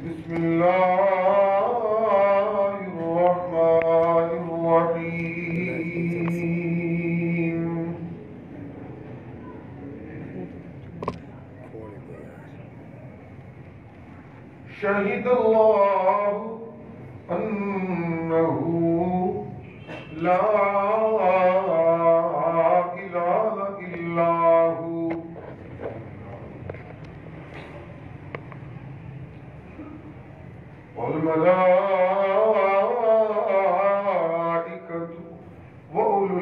بسم الله الرحمن الرحيم. شهد الله أنه لا إله إلا هو والملائكة وأولو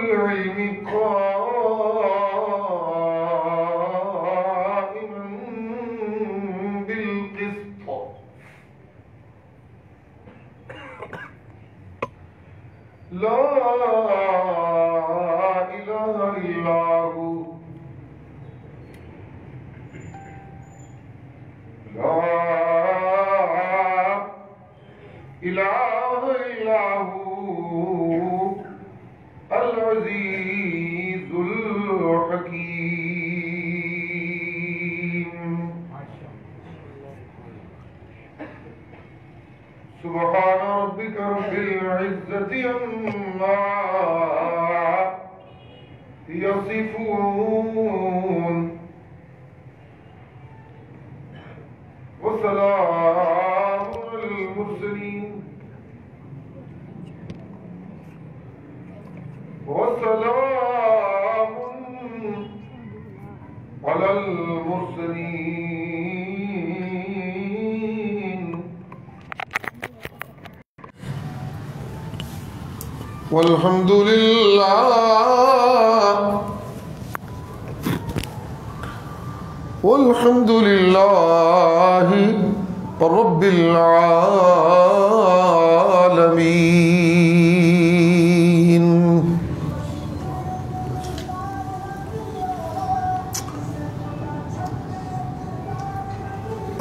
العلم قائما بالقسط لا إله إلا هو لا إله إلا هو العزيز الحكيم. سبحان ربك رب العزة عما يصفون وسلام على المرسلين وسلام على المرسلين والحمد لله رب العالمين.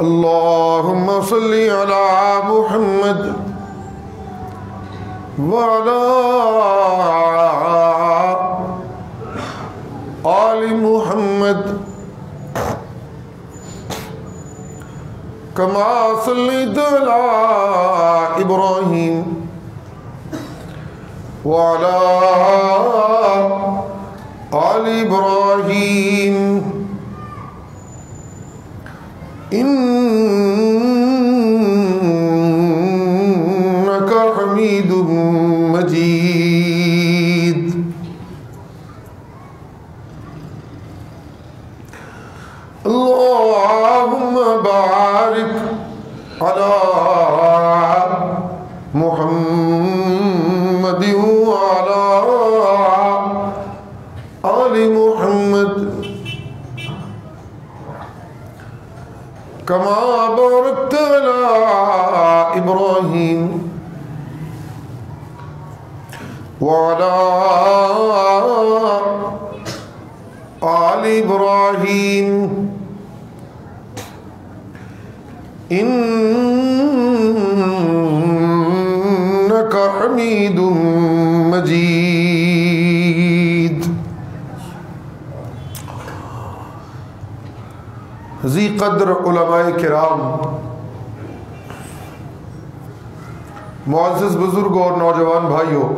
اللهم صل على محمد وعلى آل محمد كما صليت على إبراهيم وعلى آل إبراهيم إنك حميد مجيد. اللهم بارك على محمد وعلى آل محمد كما باركت على إبراهيم وعلى آل إبراهيم إنك حميد مجيد. ذی قدر علماء کرام، معزز بزرگ اور نوجوان بھائیوں،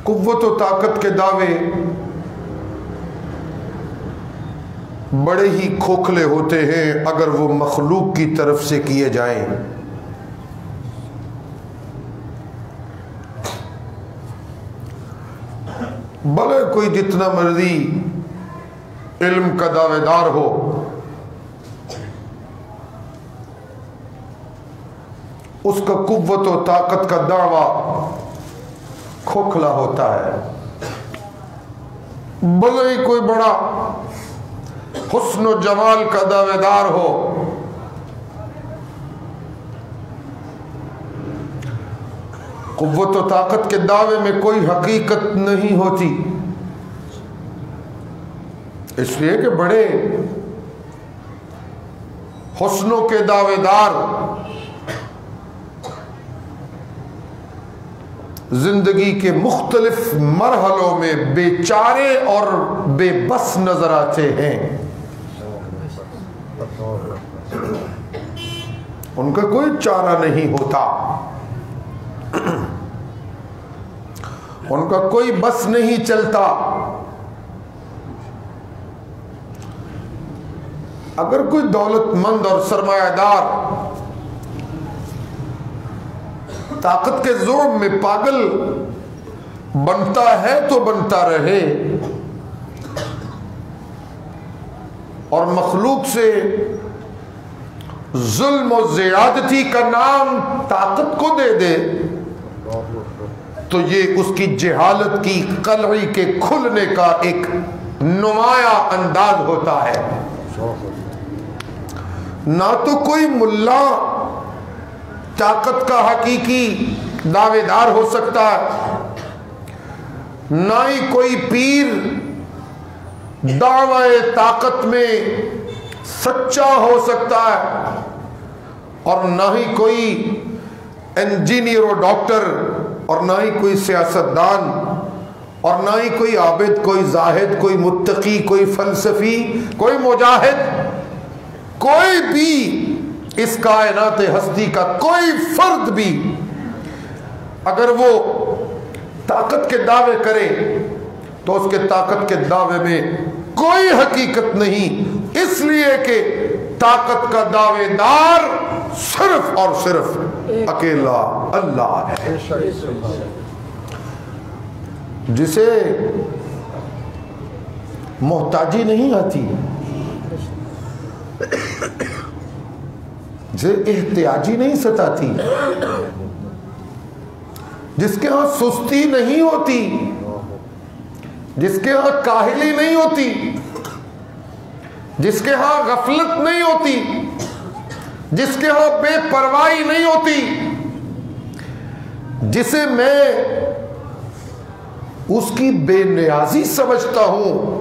قوت و طاقت کے دعوے بڑے ہی کھوکھلے ہوتے ہیں اگر وہ مخلوق کی طرف سے کیے جائیں. بھلے کوئی جتنا مرضی علم کا دعوے دار ہو، اس کا قوت و طاقت کا دعویٰ کھوکھلا ہوتا ہے. بھلے ہی کوئی بڑا حسن و جمال کا دعوے دار ہو، قوت و طاقت کے دعوے میں کوئی حقیقت نہیں ہوتی. اس لیے کہ بڑے حسنوں کے دعوے دار زندگی کے مختلف مرحلوں میں بے چارے اور بے بس نظر آتے ہیں. ان کا کوئی چارہ نہیں ہوتا، ان کا کوئی بس نہیں چلتا. اگر کوئی دولت مند اور سرمایہ دار طاقت کے زور میں پاگل بنتا ہے تو بنتا رہے، اور مخلوق سے ظلم و زیادتی کا نام طاقت کو دے دے، تو یہ اس کی جہالت کی قلعی کے کھلنے کا ایک نمایاں انداز ہوتا ہے. نہ تو کوئی ملا طاقت کا حقیقی دعوے دار ہو سکتا ہے، نہ ہی کوئی پیر دعوی طاقت میں سچا ہو سکتا ہے، اور نہ ہی کوئی انجینئر و ڈاکٹر، اور نہ ہی کوئی سیاستدان، اور نہ ہی کوئی عابد، کوئی زاہد، کوئی متقی، کوئی فلسفی، کوئی مجاہد، کوئی بھی اس کائنات ہستی کا کوئی فرد بھی اگر وہ طاقت کے دعوے کرے تو اس کے طاقت کے دعوے میں کوئی حقیقت نہیں، اس لیے کہ طاقت کا دعوے دار صرف اور صرف اکیلا اللہ ہے، جسے محتاجی نہیں آتی، جسے احتیاجی نہیں ستاتی، جس کے ہاں سستی نہیں ہوتی، جس کے ہاں کاہلی نہیں ہوتی، جس کے ہاں غفلت نہیں ہوتی، جس کے ہاں بے پرواہی نہیں ہوتی، جسے میں اس کی بے نیازی سمجھتا ہوں،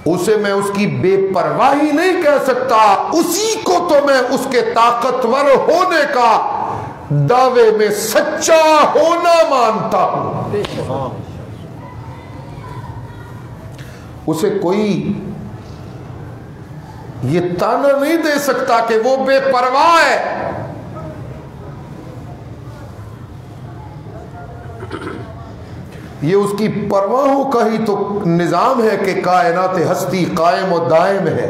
اسے میں اس کی بے پرواہی نہیں کہہ سکتا، اسی کو تو میں اس کے طاقتور ہونے کا دعوے میں سچا ہونا مانتا ہوں. اسے کوئی یہ تانا نہیں دے سکتا کہ وہ بے پرواہ ہے. یہ اس کی پرواہوں کا ہی تو نظام ہے کہ کائنات ہستی قائم و دائم ہے.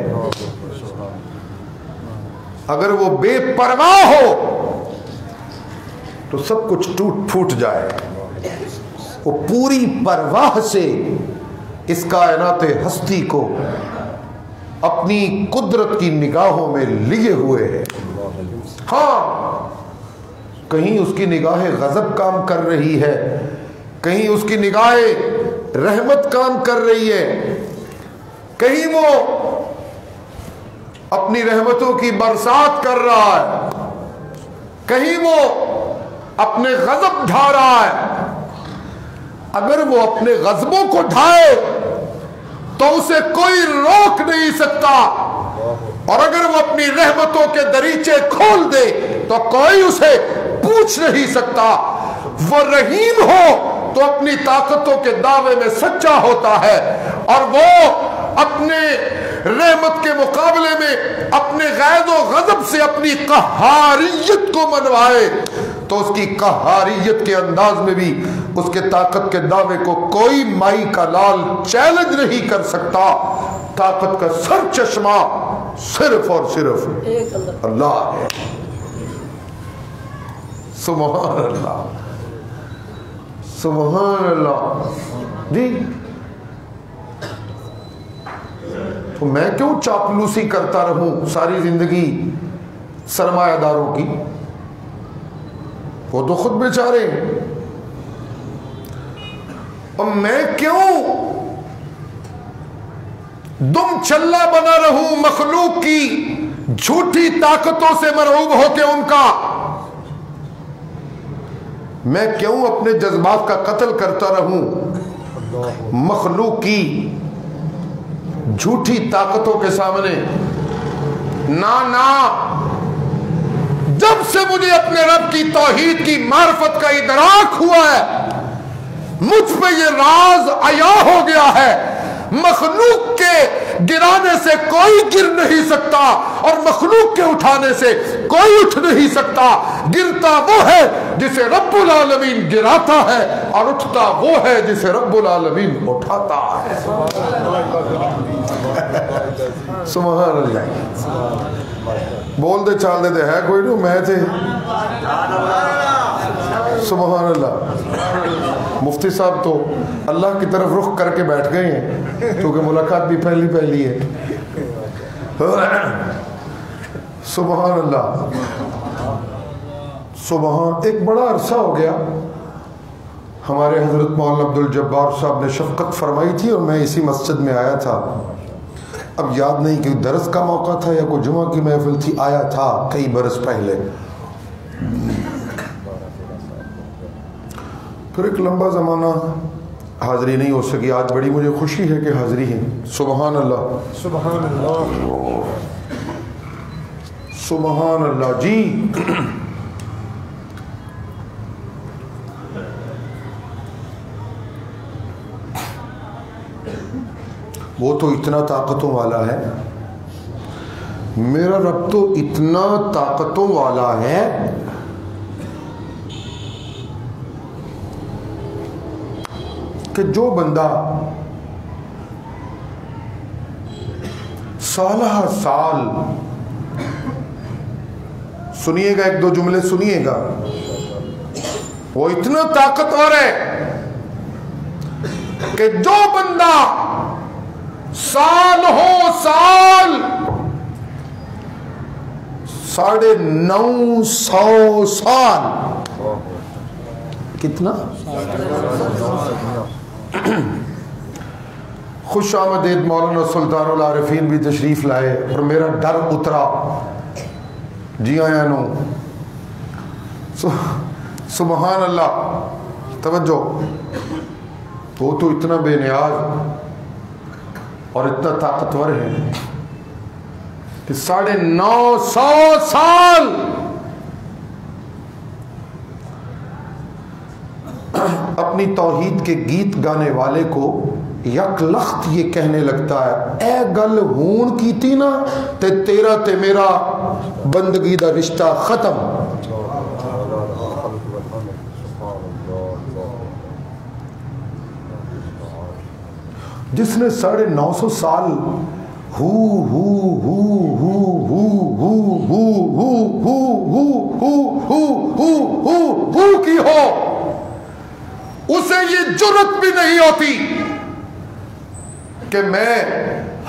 اگر وہ بے پرواہ ہو تو سب کچھ ٹوٹ پھوٹ جائے. وہ پوری پرواہ سے اس کائنات ہستی کو اپنی قدرت کی نگاہوں میں لیے ہوئے ہے. ہاں کہیں اس کی نگاہ غضب کام کر رہی ہے، کہیں اس کی نگاہ رحمت کام کر رہی ہے، کہیں وہ اپنی رحمتوں کی برسات کر رہا ہے، کہیں وہ اپنے غضب ڈھا رہا ہے. اگر وہ اپنے غضبوں کو ڈھائے تو اسے کوئی روک نہیں سکتا، اور اگر وہ اپنی رحمتوں کے دریچے کھول دے تو کوئی اسے پوچھ نہیں سکتا. وہ رحیم ہو تو اپنی طاقتوں کے دعوے میں سچا ہوتا ہے، اور وہ اپنے رحمت کے مقابلے میں اپنے غیظ و غضب سے اپنی قہاریت کو منوائے تو اس کی قہاریت کے انداز میں بھی اس کے طاقت کے دعوے کو کوئی مائی کا لال چیلنج نہیں کر سکتا. طاقت کا سر چشمہ صرف اور صرف اللہ ہے. سبحان اللہ، سبحان اللہ. جی تو میں کیوں چاپلوسی کرتا رہوں ساری زندگی سرمایہ داروں کی؟ وہ تو خود بیچارے. اور میں کیوں دم چلا بنا رہوں مخلوق کی جھوٹی طاقتوں سے مرعوب ہو کے ان کا؟ میں کیوں اپنے جذبات کا قتل کرتا رہوں مخلوق کی جھوٹی طاقتوں کے سامنے؟ نا جب سے مجھے اپنے رب کی توحید کی معرفت کا ادراک ہوا ہے مجھ پہ یہ راز عیا ہو گیا ہے، مخلوق کے گرانے سے کوئی گر نہیں سکتا اور مخلوق کے اٹھانے سے کوئی اٹھ نہیں سکتا۔ گرتا وہ ہے جسے رب العالمین گراتا ہے اور اٹھتا وہ ہے جسے رب العالمین اٹھاتا ہے۔ سبحان اللہ، بول دے چال دے ہے کوئی نہیں، میں تھے۔ سبحان اللہ۔ مفتی صاحب تو اللہ کی طرف رخ کر کے بیٹھ گئے ہیں کیونکہ ملاقات بھی پہلی ہے۔ سبحان اللہ، سبحان۔ ایک بڑا عرصہ ہو گیا ہمارے حضرت مولانا عبدالجبار صاحب نے شفقت فرمائی تھی اور میں اسی مسجد میں آیا تھا، اب یاد نہیں کہ درس کا موقع تھا یا کوئی جمعہ کی محفل تھی، آیا تھا کئی برس پہلے۔ پھر ایک لمبا زمانہ حاضری نہیں ہو سکی، آج بڑی مجھے خوشی ہے کہ حاضری ہے۔ سبحان اللہ، سبحان اللہ، سبحان اللہ۔ جی وہ تو اتنا طاقتوں والا ہے، میرا رب تو اتنا طاقتوں والا ہے کہ جو بندہ سالہ سال، سنیے گا ایک دو جملے سنیے گا، وہ اتنا طاقتور ہے کہ جو بندہ سال ہو سال 950 سال، کتنا؟ خوش آمدید مولانا سلطان العارفین بھی تشریف لائے اور میرا ڈر اترا۔ جی آیا نو، سبحان اللہ۔ توجہ، وہ تو اتنا بے نیاز اور اتنا طاقتور ہے کہ 950 سال اپنی توحید کے گیت گانے والے کو یک لخت یہ کہنے لگتا ہے، اے گل ہون کیتی نا تے تیرا تے میرا بندگی دا رشتہ ختم۔ جس نے 950 سال ہو ہو ہو ہو ہو ہو ہو ہو ہو ہو ہو ہو ہو کی ہو، اسے یہ جرت بھی نہیں ہوتی کہ میں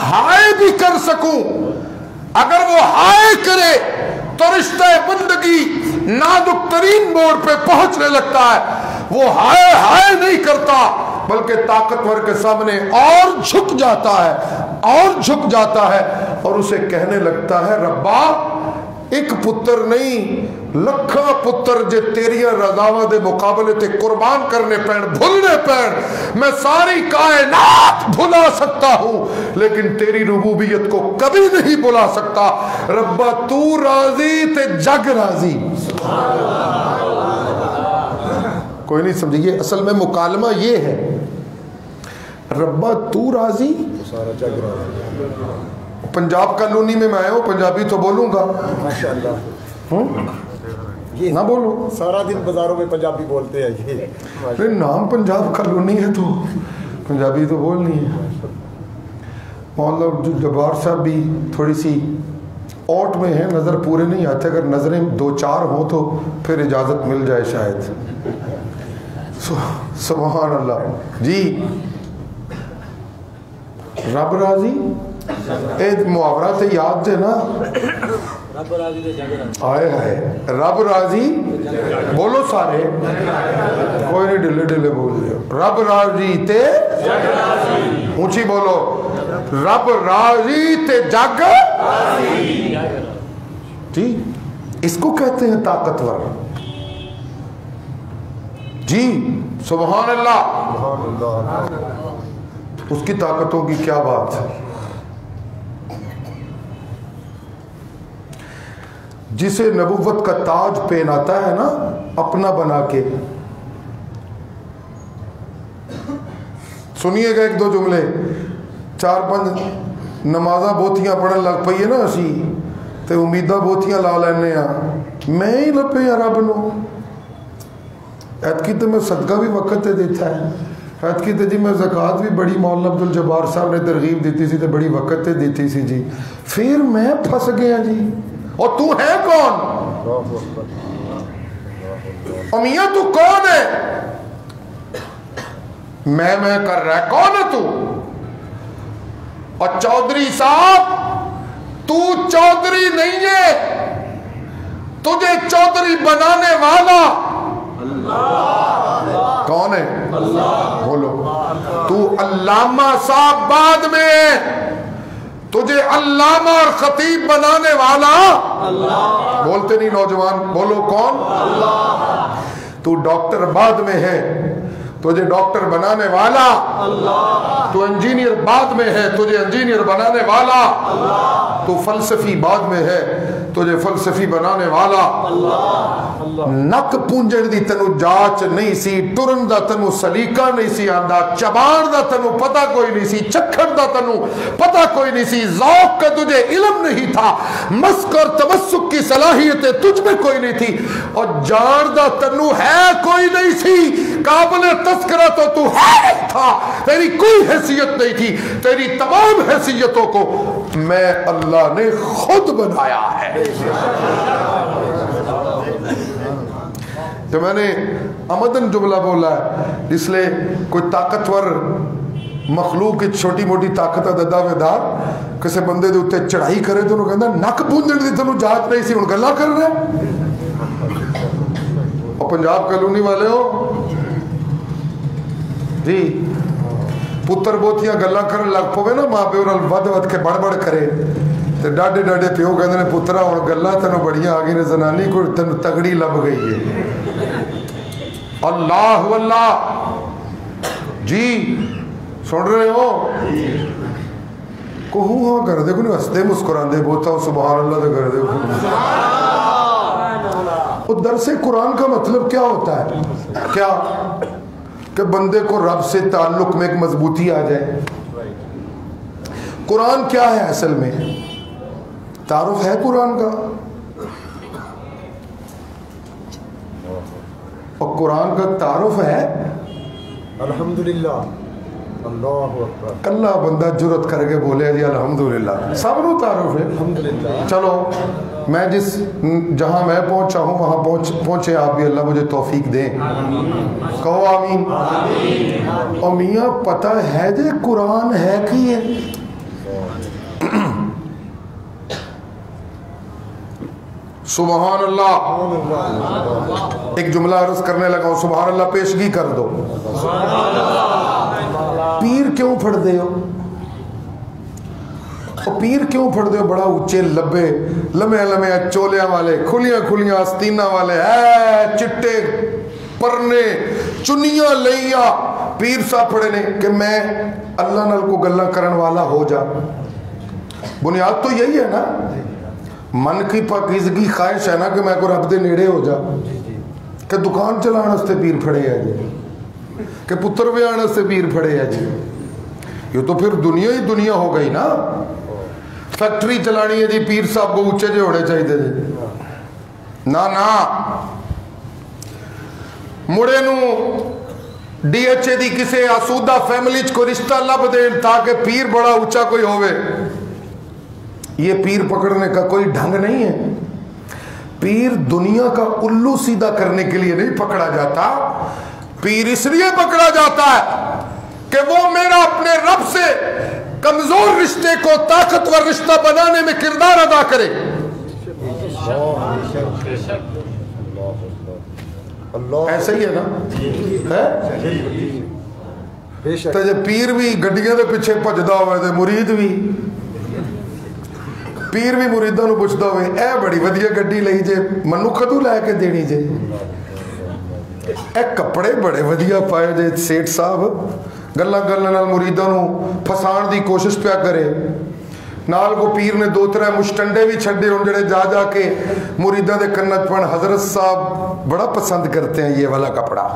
ہائے بھی کر سکوں۔ اگر وہ ہائے کرے تو رشتہ بندگی نازک ترین موڑ پہ پہنچنے لگتا ہے۔ وہ ہائے ہائے نہیں کرتا بلکہ طاقتور کے سامنے اور جھک جاتا ہے اور جھک جاتا ہے اور اسے کہنے لگتا ہے، ربا ایک پتر نہیں لکھاں پتر جے تیریاں رضاواں دے مقابلے تے قربان کرنے پین بھولنے پین، میں ساری کائنات بھلا سکتا ہوں لیکن تیری ربوبیت کو کبھی نہیں بھلا سکتا۔ ربا تو راضی تے جگ راضی۔ کوئی نہیں سمجھئے، اصل میں مکالمہ یہ ہے، ربا تو راضی، پنجاب کالونی میں آیا ہوں، پنجابی تو بولوں گا ماشاءاللہ، نہ بولو، سارا دن بازاروں میں پنجابی بولتے ہیں یہ نام پنجاب کالونی ہے تو پنجابی تو بولنی ہے۔ مولانا جبار صاحب بھی تھوڑی سی اوٹ میں ہیں، نظر پورے نہیں آتے، اگر نظریں 2-4 ہوں تو پھر اجازت مل جائے شاید۔ سبحان اللہ۔ جی رب راضی، اے محاورہ تے یاد دے نا، آئے آئے رب راضی، بولو سارے، کوئی نہیں ڈلے ڈلے بول دیا، رب راضی تے اونچی بولو، رب راضی تے جگ جی، اس کو کہتے ہیں طاقتور۔ جی سبحان اللہ، اس کی طاقتوں کی کیا بات ہے۔ جسے نبوت کا تاج پہناتا ہے نا اپنا بنا کے. سنیے گا ایک دو جملے. 4-5 نمازاں بوتیاں پڑھن لگ پئی ہے نا اسی تے امیداں بوتیاں لا لینے ہاں میں ہی لپے یا رب نو. ایتکی تو میں صدقہ بھی وقت تے دیتا ہے, ایتکی تو جی میں زکوٰۃ بھی بڑی مولانا عبد الجبار صاحب نے ترغیب دیتی سی تے بڑی وقت تے دیتی سی جی. پھر میں پھنس گیا جی. اور تو ہے کون؟ میاں تو کون ہے؟ میں کر رہا ہے, کون ہے تو؟ اور چودھری صاحب تو چودھری نہیں ہے, تجھے چودھری بنانے والا کون ہے؟ بولو. تو علامہ صاحب بعد میں ہے, تجھے علامہ اور خطیب بنانے والا بولتے نہیں نوجوان, بولو کون؟ تو ڈاکٹر بعد میں ہے, تجھے ڈاکٹر بنانے والا. تو انجینئر بعد میں ہے, تجھے انجینئر بنانے والا. تو فلسفی بعد میں ہے, تجھے فلسفی بنانے والا. نک پونجن دی تنو جاچ نہیں سی, ٹرن دا تنو سلیقہ نہیں سی آندا, چبان دا تنو پتہ کوئی نہیں سی, چکھن دا تنو پتہ کوئی نہیں سی, ذوق کا تجھے علم نہیں تھا, مسک اور تمسک کی صلاحیتیں تجھ میں کوئی نہیں تھی, اور جان دا تنو ہے کوئی نہیں سی, قابل تذکرہ تو ہے نہیں تھا, تیری کوئی حیثیت نہیں تھی. تیری تمام حیثیتوں کو میں اللہ نے خود بنایا ہے. تو میں نے آمدن جملہ بولا ہے, اس لئے کوئی طاقتور مخلوق کی چھوٹی موٹی طاقت ددا ویدار کسے بندے دے اتے چڑھائی کرے تو انہوں کہتا نک پونجن دی تنو جات نہیں سی, ان گلہ کر رہے. اور پنجاب کالونی والے ہو جی, پتر بوتیاں گلہ کرن لگ پوے نا ماں پیو نال ود ود کے بڑ بڑ کرے تے ڈاڈے ڈاڈے پیو کہندے نے پترا ہن گلہ تینوں بڑیاں آ گئی نے, زنانی کو تینوں تگڑی لب گئی ہے. اللہ واللہ جی سن رہے ہو کو ہاں کر دے, کوئی ہستے مسکران دے بوتا سبحان اللہ دے کر دے. وہ درس قرآن کا مطلب کیا ہوتا ہے؟ کیا کہ بندے کو رب سے تعلق میں ایک مضبوطی آ جائے. قرآن کیا ہے اصل میں؟ تعارف ہے قرآن کا, اور قرآن کا تعارف ہے الحمدللہ. اللہ اکبر. کلہ بندہ جرت کر کے بولے جی الحمدللہ, سب نو تعارف ہے الحمدللہ. چلو میں جس جہاں میں پہنچا ہوں وہاں پہنچے آپ بھی, اللہ مجھے توفیق دیں. کہو آمین. اور میاں پتہ ہے جے قرآن ہے کہ یہ سبحان اللہ. ایک جملہ عرض کرنے لگا ہوں, سبحان اللہ پیشگی کر دو. پیر کیوں پھڑ دے ہو؟ پیر کیوں پھڑ دے ہو؟ بڑا اونچے لبے لمے لمے چولیاں والے, کھلیاں کھلیاں آستینہ والے, چٹے پرنے چنیاں لئیاں پیر صاحب پڑے نے کہ میں اللہ نال کو گلہ کرن والا ہو جا. بنیاد تو یہی ہے نا, من کی پاکیزگی خواہش ہے نا کہ میں کو رب دے نیڑے ہو جا. کہ دکان چلانا سے پیر پھڑے ہے جی, کہ پتر بیانا سے پیر پھڑے ہے جی. یہ تو پھر دنیا ہی دنیا ہو گئی نا. فیکٹری چلانی ہے جی, پیر صاحب کو اونچے جے ہونے چاہیے جی. نا مڑے نو ڈی ایچ اے دی کسے آسودہ فیملی کو رشتہ لب دے تاکہ پیر بڑا اونچا کوئی ہوئے. یہ پیر پکڑنے کا کوئی ڈھنگ نہیں ہے. پیر دنیا کا الو سیدھا کرنے کے لیے نہیں پکڑا جاتا. پیر اس لیے پکڑا جاتا ہے کہ وہ میرا اپنے رب سے کمزور رشتے کو طاقتور رشتہ بنانے میں کردار ادا کرے. ایسا ہی ہے نا. تو جب پیر بھی گڈیاں دے پیچھے بھجدا ہوئے تے مرید بھی, پیر بھی مریداں نو پوچھدا ہوئے اے بڑی ودیا گڈی لئی جے, منو کدوں لے کے دینی جے, اے کپڑے بڑے ودیا پائے جے سیٹ صاحب, گلاں گلاں نال مریداں نو پھسان دی کوشش پیا کرے. نال کو پیر نے 2-3 مشٹنڈے بھی چھڑے ہوں جڑے جا جا کے مریدہ دے کنت پڑھ حضرت صاحب بڑا پسند کرتے ہیں یہ والا کپڑا.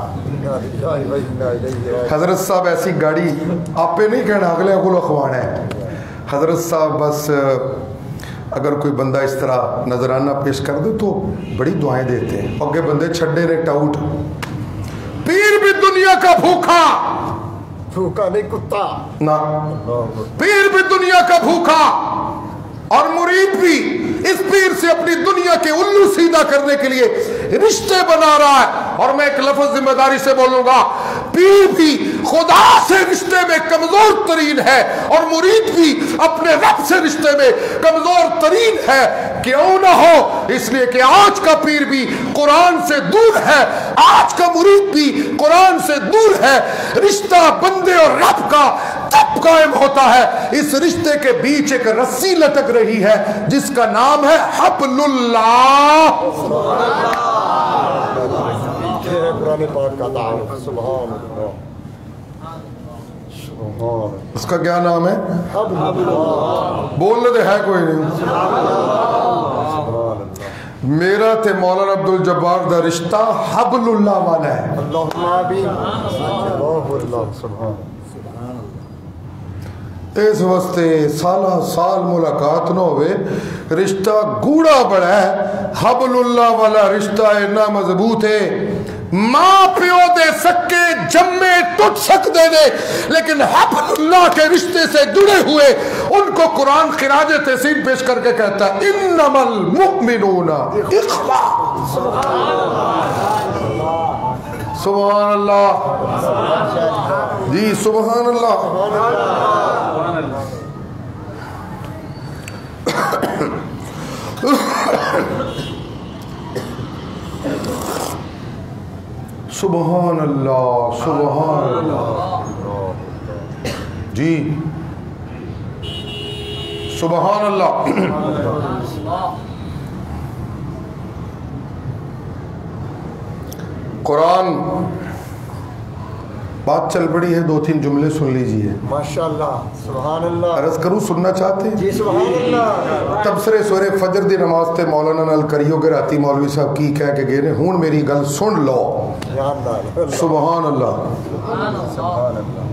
حضرت صاحب ایسی گاڑی آپ پہ نہیں کہنا اگلے کو لکھوانا ہے. حضرت صاحب بس اگر کوئی بندہ اس طرح نظرانہ پیش کر دے تو بڑی دعائیں دیتے ہیں. اگے بندے چھڑے نے ٹاؤٹ پیر بھی دنیا کا بھوکا نہیں کتا نہ پیر بھی دنیا کا بھوکا اور مرید بھی اس پیر سے اپنی دنیا کے الو سیدھا کرنے کے لیے رشتے بنا رہا ہے. اور میں ایک لفظ ذمہ داری سے بولوں گا, پیر بھی خدا سے رشتے میں کمزور ترین ہے اور مرید بھی اپنے رب سے رشتے میں کمزور ترین ہے. کیوں نہ ہو؟ اس لیے کہ آج کا پیر بھی قرآن سے دور ہے, آج کا مرید بھی قرآن سے دور ہے. رشتہ بندے اور رب کا تب قائم ہوتا ہے اس رشتے کے بیچ ایک رسی لٹک رہی ہے جس کا نام ہے حبل اللہ. یہ ہے قرآن پاک کا تعارف. سبحان اللہ. اس کا کیا نام ہے؟ بولنے دے ہے کوئی نہیں. میرا تے مولانا عبد الجبار دا رشتہ حبل اللہ والا ہے. اس واسطے سالہ سال ملاقات نہ ہوئے, رشتہ گوڑا بڑا ہے. حبل اللہ والا رشتہ اتنا مضبوط ہے, ماں پیو دے سکے جمے ٹوٹ سکتے دے, لیکن حبل اللہ کے رشتے سے جڑے ہوئے ان کو قرآن خراج تحسین پیش کر کے کہتا ہے انما المؤمنون اخوہ. سبحان اللہ جی, سبحان اللہ. سبحان اللہ, سبحان اللہ جی, سبحان اللہ. قرآن بات چل پڑی ہے, 2-3 جملے سن لیجئے. ماشاءاللہ. سبحان اللہ. عرض کروں سننا چاہتے ہیں؟ جی سبحان اللہ. تبصرے سورے فجر دی نماز تے مولانا نال کریو گے راتی مولوی صاحب کی کہہ کے گئے نے, ہون میری گل سن لو. سبحان اللہ. سبحان اللہ.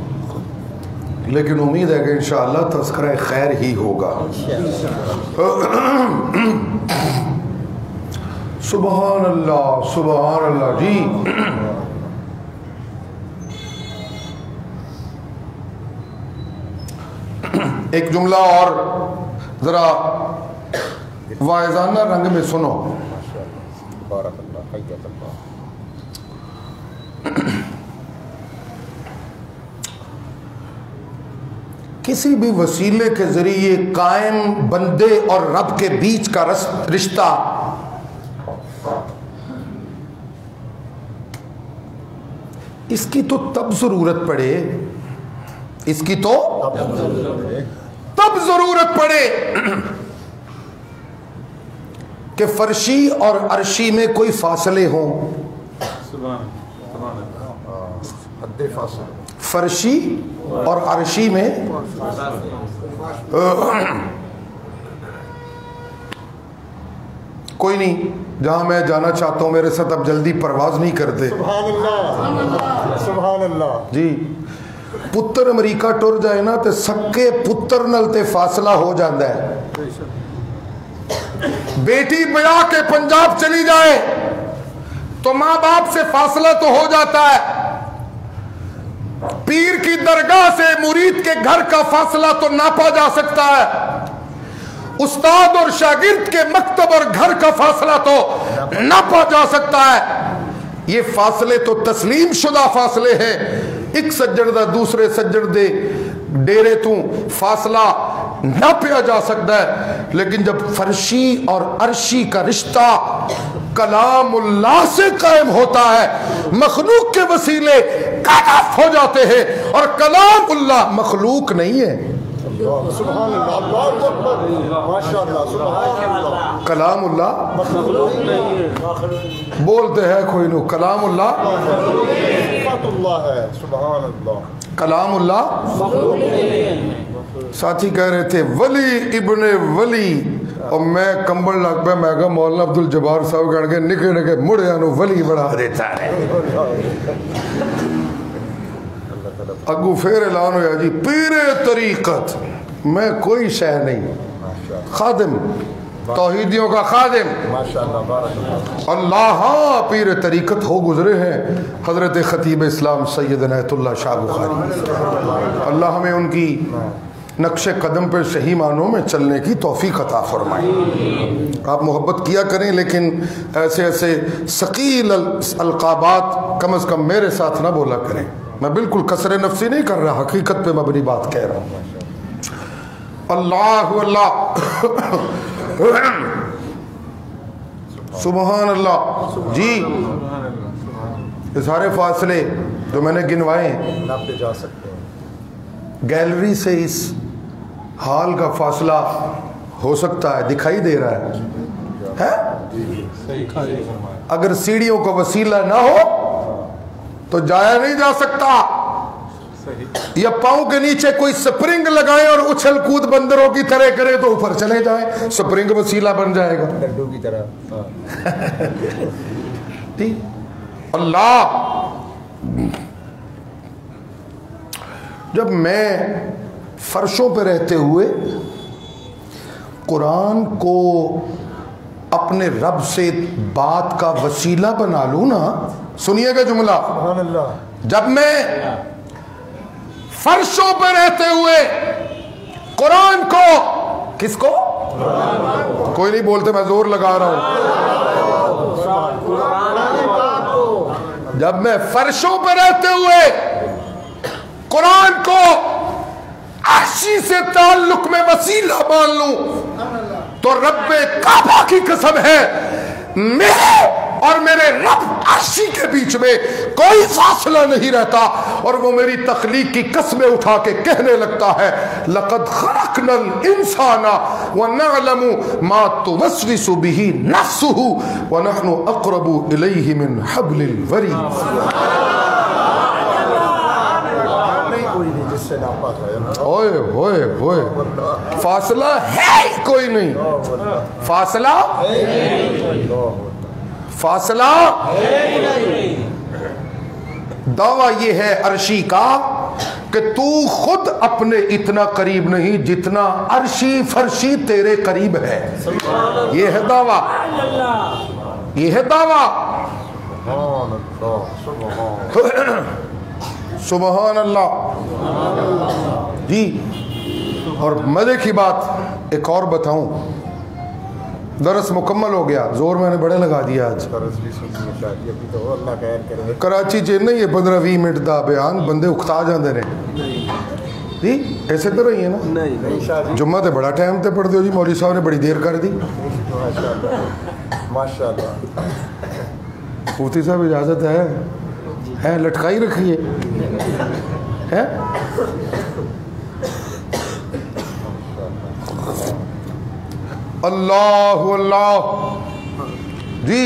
لیکن امید ہے کہ انشاءاللہ تذکرہ خیر ہی ہوگا. سبحان اللہ, سبحان اللہ جی. ایک جملہ اور ذرا واعظانہ رنگ میں سنو. بارک اللہ, حیات اللہ. کسی بھی وسیلے کے ذریعے قائم بندے اور رب کے بیچ کا رشتہ اس کی تو تب ضرورت پڑے, اس کی تو تب ضرورت پڑے کہ فرشی اور عرشی میں کوئی فاصلے ہوں. فرشی اور عرشی میں کوئی نہیں. جہاں میں جانا چاہتا ہوں میرے ساتھ اب جلدی پرواز نہیں کرتے. سبحان اللہ, سبحان اللہ جی. پتر امریکہ ٹر جائے نا تے سکے پتر نل تے فاصلہ ہو جاندہ ہے. بیٹی بیاہ کے پنجاب چلی جائے تو ماں باپ سے فاصلہ تو ہو جاتا ہے. پیر کی درگاہ سے مرید کے گھر کا فاصلہ تو ناپا جا سکتا ہے. استاد اور شاگرد کے مکتب اور گھر کا فاصلہ تو ناپا جا سکتا ہے. یہ فاصلے تو تسلیم شدہ فاصلے ہیں. ایک سجڑ دا دوسرے سجڑ دے ڈیرے تو فاصلہ ناپیا جا سکتا ہے. لیکن جب فرشی اور عرشی کا رشتہ کلام اللہ سے قائم ہوتا ہے, مخلوق کے وسیلے کاف ہو جاتے ہیں, اور کلام اللہ مخلوق نہیں ہے. سبحان اللہ, اللہ اکبر, ماشاءاللہ, سبحان اللہ. کلام اللہ بولتے ہیں کوئی نو, کلام اللہ صفات اللہ ہے. سبحان اللہ. کلام اللہ ساتھی کہہ رہے تھے ولی ابن ولی، اور میں کمبل لگ پہ میں کہا مولانا عبد الجبار صاحب کہنے کے نکے نکے مڑیا نو ولی بڑھا دیتا ہے۔ اگو پھر اعلان ہوا جی پیر طریقت، میں کوئی شے نہیں، خادم، توحیدیوں کا خادم۔ اللہ ہاں پیر طریقت ہو گزرے ہیں حضرت خطیب اسلام سید عنایت اللہ شاہ بخاری، اللہ ہمیں ان کی نقش قدم پر صحیح معنوں میں چلنے کی توفیق عطا فرمائے۔ آپ محبت کیا کریں لیکن ایسے ایسے ثقیل القابات کم از کم میرے ساتھ نہ بولا کریں، میں بالکل کسر نفسی نہیں کر رہا، حقیقت پہ مبنی بات کہہ رہا ہوں۔ اللہ اللہ سبحان اللہ جی، یہ سارے فاصلے جو میں نے گنوائے ناپے جا سکتے ہیں۔ گیلری سے اس حال کا فاصلہ ہو سکتا ہے، دکھائی دے رہا ہے؟ اگر سیڑھیوں کا وسیلہ نہ ہو تو جایا نہیں جا سکتا، یا پاؤں کے نیچے کوئی سپرنگ لگائیں اور اچھل کود بندروں کی طرح کرے تو اوپر چلے جائیں، سپرنگ وسیلہ بن جائے گا ڈڈو کی طرح۔ اللہ جب میں فرشوں پہ رہتے ہوئے قرآن کو اپنے رب سے بات کا وسیلہ بنا لوں نا، سنیے گا جملہ، سبحان اللہ، جب میں فرشوں پہ رہتے ہوئے قرآن کو، کس کو؟ کوئی نہیں بولتے، میں زور لگا رہا ہوں، جب میں فرشوں پہ رہتے ہوئے قرآن کو عرشی سے تعلق میں وسیلہ مان لوں تو رب کعبہ کی قسم ہے میرے اور میرے رب عرشی کے بیچ میں کوئی فاصلہ نہیں رہتا، اور وہ میری تخلیق کی قسمیں اٹھا کے کہنے لگتا ہے لقد خلقنا الانسان ونعلم ما توسوس به نفسه ونحن اقرب الیہ من حبل الورید۔ اوئے ہوئے ہوئے، فاصلہ ہے کوئی نہیں، فاصلہ فاصلہ دعویٰ یہ ہے عرشی کا کہ تو خود اپنے اتنا قریب نہیں جتنا عرشی فرشی تیرے قریب ہے، یہ ہے دعویٰ، یہ ہے دعویٰ۔ سبحان اللہ جی۔ اور مزے کی بات ایک اور بتاؤں، درس مکمل ہو گیا، زور میں نے بڑے لگا دیا آج، کراچی چینئی ہے 15-20 منٹ دا بیان، بندے اکتا جاندے رہے جی، ایسے تو رہی ہے نا، جمعہ تے بڑا ٹائم تے پڑھ دیو جی، مولوی صاحب نے بڑی دیر کر دی، ماشاءاللہ۔ مفتی صاحب اجازت ہے لٹکائی رکھیے ہے؟ اللہ اللہ جی۔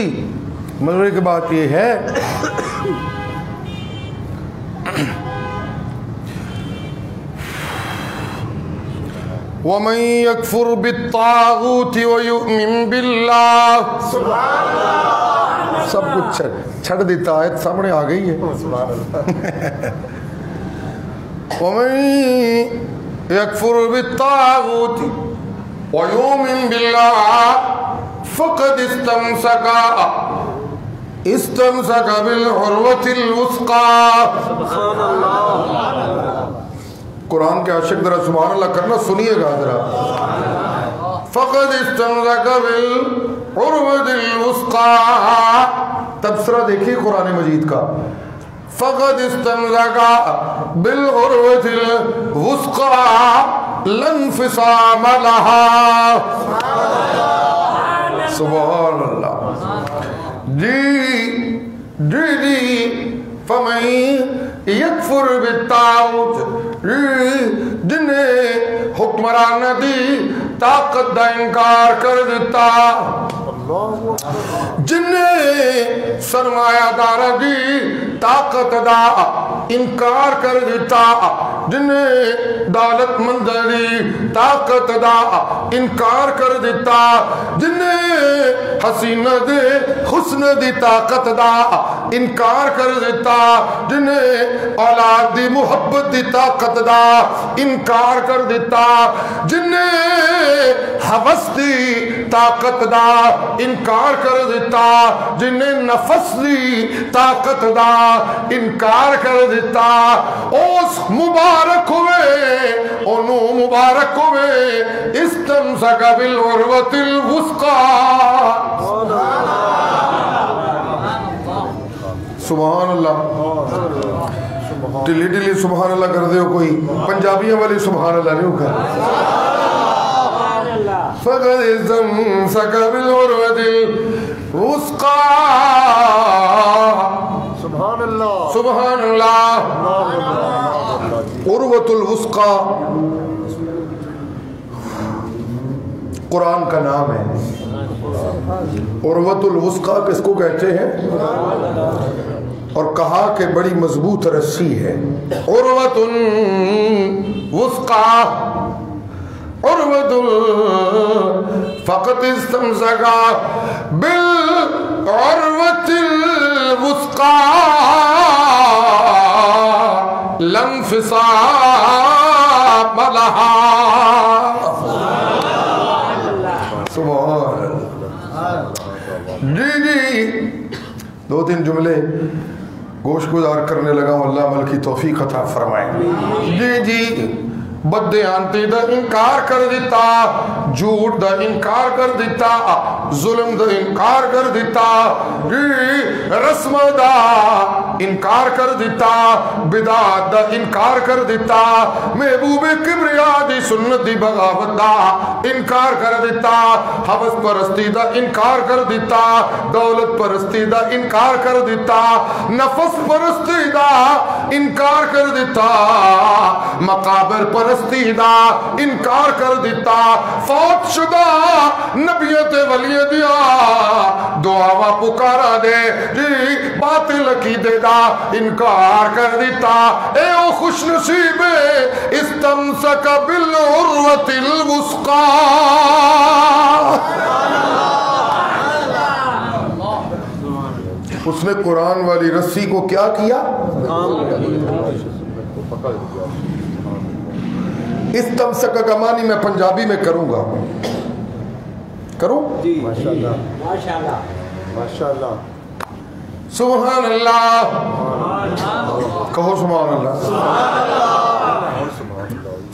مزے کی بات یہ ہے وَمَن يَكْفُرْ بِالطَّاغُوتِ وَيُؤْمِن بِاللَّهِ، سب کچھ چھڑ دیتا، آیت سامنے آ گئی ہے۔ وَمَن يَكْفُرْ بِالطَّاغُوتِ وَيُؤْمِن بِاللَّهِ فَقَدِ استمسك بالعروة الوثقى۔ سبحان اللہ۔ قرآن کے عاشق ذرا سبحان اللہ کرنا، سنیے گا ذرا۔ فَقَدِ اسْتَمْسَكَ بِالْعُرْوَةِ الْوُثْقَى، تبصرہ دیکھیے قرآن مجید کا، فَقَدِ اسْتَمْسَكَ بِالْعُرْوَةِ الْوُثْقَى لَا انْفِصَامَ لَهَا۔ سبحان اللہ جی جی جی۔ فَمَن يَكْفُرْ بِالطَّاغُوتِ، جن نے حکمران دی طاقت دا انکار کر دیتا، جن نے سرمایہ دار دی طاقت دا انکار کر دیتا، جنہیں دولت مندی طاقت دا انکار کر دیتا جنہیں حسینہ دے حسن دی طاقت دا انکار کر دیتا جنہیں اولاد دی محبت دی طاقت دا انکار کر دیتا جنہیں حوث دی طاقت دا انکار کر دیتا جنہیں نفس دی طاقت دا انکار کر دیتا اس مبارک ہوئے انہوں مبارک ہوئے استمسک بالعروۃ الوثقی سبحان اللہ ٹلی ٹلی سبحان اللہ کر دے ہو کوئی پنجابیوں والی سبحان اللہ نہیں ہوگا فقد استمسک بالعروۃ الوثقی سبحان اللہ سبحان اللہ عروۃ الوثقی قرآن کا نام ہے عروۃ الوثقی کس کو کہتے ہیں اور کہا کہ بڑی مضبوط رسی ہے عروۃ الوثقی عروۃ فقط استمسک بالعروۃ الوثقی لا انفصام لہا سبحان جی دو تین جملے گوش گزار کرنے لگا ہوں اللہ عمل کی توفیق عطا فرمائے جی بدیانتی دا انکار کر دیتا جھوٹ دا انکار کر دیتا ظلم دا انکار کر دیتا رسم دا انکار کر دیتا بدعات دا انکار کر دیتا محبوب کبریا دی سنت دی بغاوت دا انکار کر دیتا حوث پرستی دا انکار کر دیتا دولت پرستی دا انکار کر دیتا نفس پرستی دا انکار کر دیتا مقابر پرستی دا انکار کر دیتا فوت شدہ نبیت ولی دیا دعا پکارا دے جی باطل عقیدے دا انکار کر دیتا اے او خوش نصیب استمسک بالعروۃ الوثقی اس نے قرآن والی رسی کو کیا کیا استمسک کا معنی میں پنجابی میں کروں گا کروں ماشاءاللہ ماشاءاللہ سبحان اللہ کہو سبحان اللہ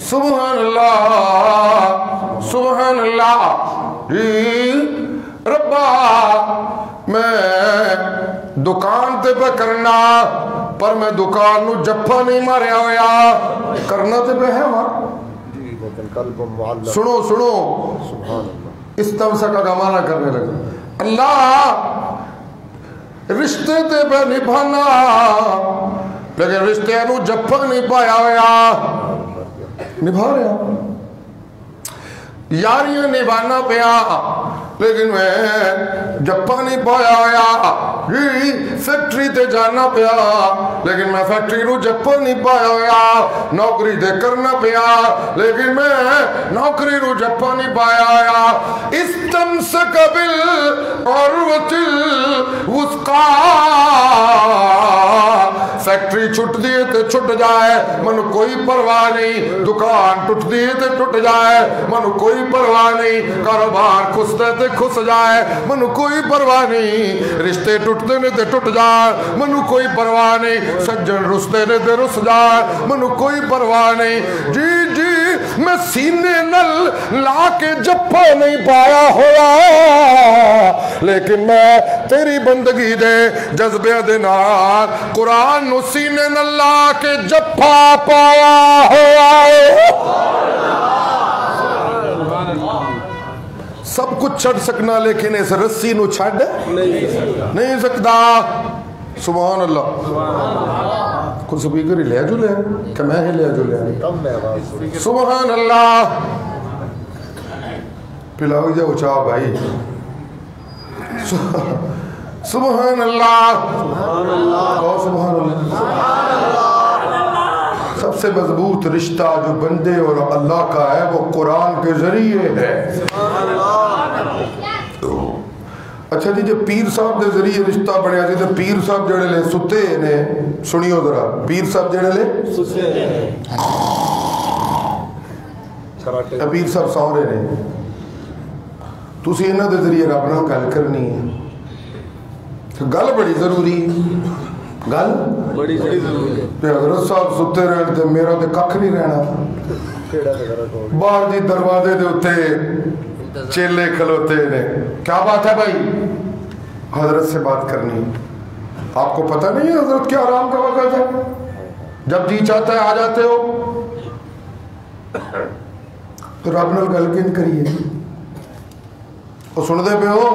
سبحان اللہ سبحان اللہ ربا میں دکان تے پہ کرنا پر میں دکان نو جپا نہیں ماریا ہویا کرنا تے پہ ہے وہاں سنو سنو استمسک کا معنی کرنے لگا اللہ رشتے تے پہ نبھانا لیکن رشتے نو جپا نہیں پایا ہویا نبھا رہا یاریاں نبھانا پیا لیکن میں جپا نہیں پایا ہویا فیکٹری تے جانا پیا لیکن میں فیکٹری نو جپا نہیں پایا ہویا نوکری دے کرنا پیا لیکن میں نوکری نو جپا نہیں پایا ہویا استمسک بالعروۃ الوثقی فیکٹری چھٹ دیئے تے چھٹ جائے منو کوئی پرواہ نہیں دکان ٹوٹ دیئے تے ٹوٹ جائے منو کوئی پرواہ نہیں کاروبار کھستے تے کھس جائے منو کوئی پرواہ نہیں رشتے ٹوٹتے نے تے ٹوٹ جائے منو کوئی پرواہ نہیں سجن رستے نے تے رس جائے منو کوئی پرواہ نہیں جی جی میں سینے نل لا کے جپا نہیں پایا ہوا لیکن میں تیری بندگی دے جذبے دے نال قرآن نو سینے نل لا کے جپا پایا ہوا سب کچھ چھڑ سکنا لیکن اس رسی نو چھڑ نہیں سکتا سبحان اللہ کچھ سپیکر ہی لے جو لے کہ میں ہی لے جو لے سبحان اللہ پلاؤ جاؤ چاہ بھائی سبحان اللہ سبحان اللہ سب سے مضبوط رشتہ جو بندے اور اللہ کا ہے وہ قرآن کے ذریعے ہے. اچھا جی جو پیر صاحب دے ذریعے رشتہ بنیا جی تو پیر صاحب جڑے لے ستے نے سنیو ذرا پیر صاحب جڑے لے پیر صاحب سورے نے تسی انہاں دے ذریعے رب نال گل کرنی ہے گل بڑی ضروری ہے گل بڑی ضروری ہے تے حضرت صاحب ستے رہن تے میرا تے ککھ نہیں رہنا باہر دی دروازے دے اوتے چیلے کھلوتے نے کیا بات ہے بھائی حضرت سے بات کرنی آپ کو پتہ نہیں ہے حضرت کیا آرام کا وقت ہے جب جی چاہتا ہے آ جاتے ہو تو رب نال گل کیوں کریے اور سن دے پہ ہو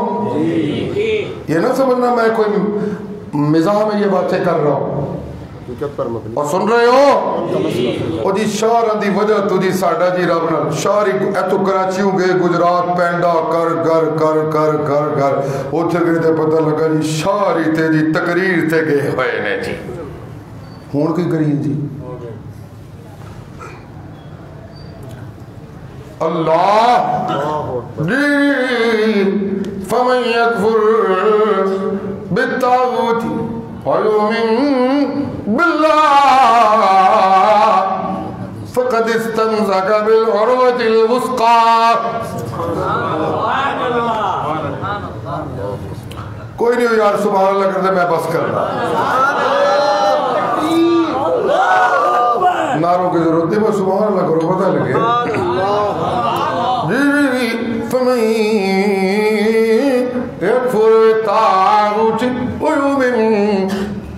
یہ نہ سمجھنا میں کوئی مزاح میں یہ باتیں کر رہا ہوں اور سن رہے ہو او جی شہراں دی وجہ تو جی ساڈا جی رب نال شہر ایتھوں کراچیوں گئے گجرات پینڈا کر کر کر کر کر کر اوتھے گئے تے پتہ لگا جی شہری تے جی تقریر تے گئے ہوئے نے جی ہون کی کریے جی اللہ جی فمن یکفر بالطاغوت وَيُؤْمِن بِاللَّهِ فَقَدِ اسْتَمْسَكَ بِالْعُرْوَةِ الْوُثْقَى. کوئی نہیں یار سبحان اللہ کرتے میں بس کرنا ناروں کی ضرورت نہیں بس سبحان اللہ کرو پتہ لگے جی فَمَن يَكْفُرْ بِالطَّاغُوتِ وَيُؤْمِن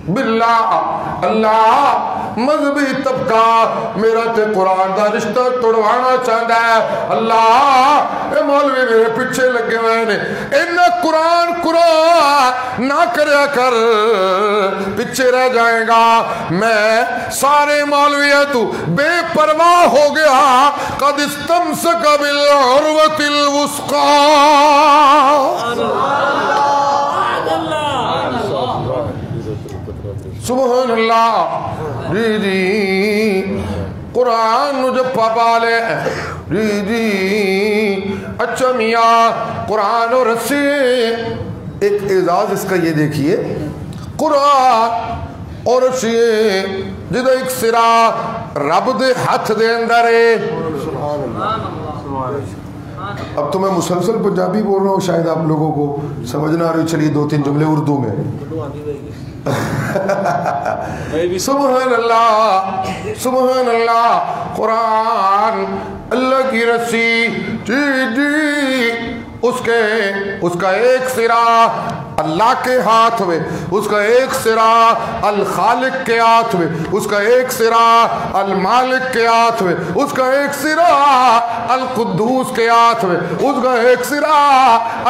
باللہ اللہ مذہبی طبقہ میرا تے قرآن دا رشتہ توڑوانا چاہتا ہے اللہ اے مولوی میرے پیچھے لگے ہوئے نے انہیں قرآن نہ کریا کر پیچھے رہ جائے گا میں سارے مولویہ تو بے پرواہ ہو گیا قد استمسک بالعروۃ الوثقی سبحان اللہ جی جی قرآن جب پاپا لے جی جی اچھا میاں قرآن اور رسی ایک اعزاز اس کا یہ دیکھیے قرآن اور رسی جدہ ایک سرا رب دے ہاتھ دے اندر ہے. اب تو میں مسلسل پنجابی بول رہا ہوں شاید آپ لوگوں کو سمجھنا آ رہی چلیے 2-3 جملے اردو میں سبحان اللہ قرآن اللہ کی رسی جی جی اس کا ایک سرا اللہ کے ہاتھ میں اس کا ایک سرا الخالق کے ہاتھ میں اس کا ایک سرا المالک کے ہاتھ میں اس کا ایک سرا القدوس کے ہاتھ میں اس کا ایک سرا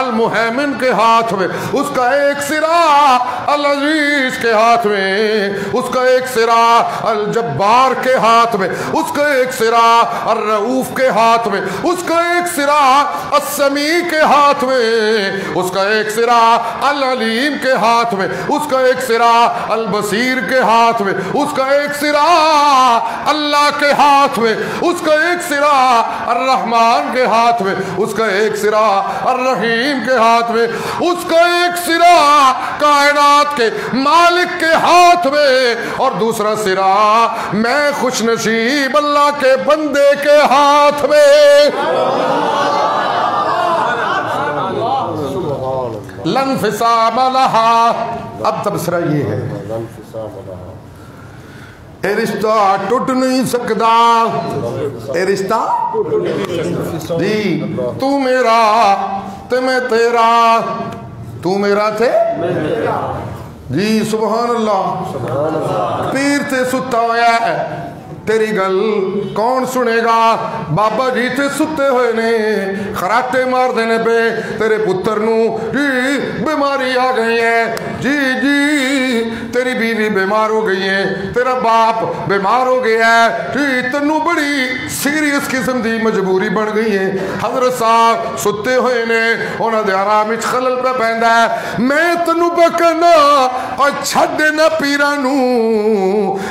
المہیمن کے ہاتھ میں اس کا ایک سرا العزیز کے ہاتھ میں اس کا ایک سرا الجبار کے ہاتھ میں اس کا ایک سرا الرؤوف کے ہاتھ میں اس کا ایک سرا السمیع کے ہاتھ میں اس کا ایک سرا العلیم کے ہاتھ میں اس کا ایک سرا البصیر کے ہاتھ میں اس کا ایک سرا اللہ کے ہاتھ میں اس کا ایک سرا الرحمن کے ہاتھ میں اس کا ایک سرا الرحیم کے ہاتھ میں اس کا ایک سرا کائنات کے مالک کے ہاتھ میں اور دوسرا سرا میں خوش نصیب اللہ کے بندے کے ہاتھ میں. لنفسام لہا اب تبصرہ یہ ہے اے رشتہ ٹوٹ نہیں سکتا اے رشتہ جی تو میرا تے میں تیرا تو میرا تھے جی سبحان اللہ پیر تے ستا ہویا ہے تیری گل کون سنے گا بابا جی تے ستے ہوئے نے خراٹے مار دینے پہ تیرے پتر نو جی بیماری آ گئی ہے جی جی تیری بیوی بیمار ہو گئی ہے تیرا باپ بیمار ہو گیا ہے جی تنو بڑی سیریس قسم دی مجبوری بن گئی ہے حضرت صاحب ستے ہوئے نے انہاں دے آرام وچ خلل پہ پیندا ہے میں تنو پہ کہنا اور چھڈ دینا پیراں نو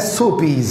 SOPs